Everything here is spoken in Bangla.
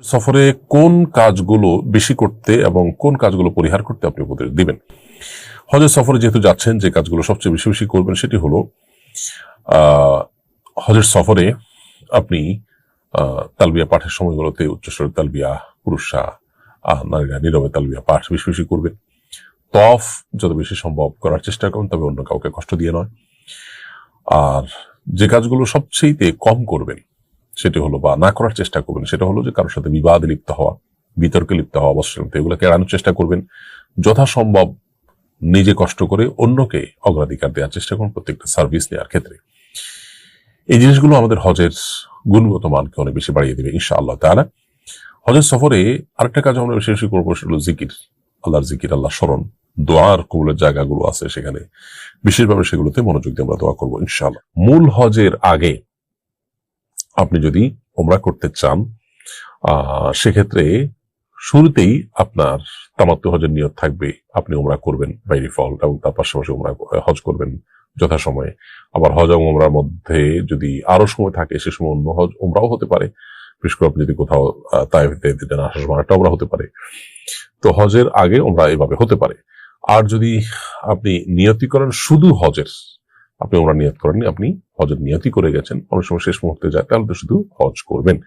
সফরে কোন কাজগুলো বেশি করতে এবং কোন কাজগুলো পরিহার করতে আপনি উপদেশ দিবেন? হজের সফরে যেহেতু যাচ্ছেন, যে কাজগুলো সবচেয়ে বেশি বেশি করবেন সেটি হলো হজের সফরে আপনি তালবিয়া পাঠের সময়গুলোতে উচ্চস্বরের তালবিয়া, পুরুষরা নারীরা নীরবে তালবিয়া পাঠ বেশি বেশি করবেন। তফ যত বেশি সম্ভব করার চেষ্টা করুন, তবে অন্য কাউকে কষ্ট দিয়ে নয়। আর যে কাজগুলো সবচেয়ে কম করবেন সেটা হলো, বা না করার চেষ্টা করবেন, সেটা হলো যে কারোর সাথে বিবাদে লিপ্ত হওয়া, বিতর্কে লিপ্ত হওয়া, অবশ্যই এগুলোকে এড়ানোর চেষ্টা করবেন। যথাসম্ভব নিজে কষ্ট করে অন্যকে অগ্রাধিকার দেওয়ার চেষ্টা করুন প্রত্যেকটা সার্ভিস নেওয়ার ক্ষেত্রে। এই জিনিসগুলো আমাদের হজের গুণগত মানকে অনেক বেশি বাড়িয়ে দেবে ইনশাআল্লাহ তাআলা। হজের সফরে আরেকটা কাজ আমরা বেশি বেশি করবো, সেটা হলো জিকির, আল্লাহর জিকির, আল্লাহ স্মরণ, দোয়ার কবুলের জায়গাগুলো আছে সেখানে বিশেষভাবে সেগুলোতে মনোযোগ দিয়ে আমরা দোয়া করবো ইনশাআল্লাহ। মূল হজের আগে আপনি যদি ওমরা করতে চান, সেক্ষেত্রে শুরুতেই আপনার তামাত্তু হজের নিয়ত থাকবে, আপনি ওমরা করবেন বাই ডিফল্ট, এবং তার পাশাপাশি হজ করবেন যথাসময়ে। আবার হজ এবং ওমরার মধ্যে যদি আরো সময় থাকে, সে সময় অন্য হজ ওমরাও হতে পারে। বিশেষ করে আপনি যদি কোথাও তায়েফে দিতেন, আসার সময় একটা ওমরা হতে পারে। তো হজের আগে ওমরা এভাবে হতে পারে। আর যদি আপনি নিয়তি করেন শুধু হজের, আপনি ওমরা নিয়ত করেননি, আপনি হজের নিয়তি করে গেছেন, অনেক সময় শেষ মুহূর্তে যায়, তাহলে তো শুধু হজ করবেন।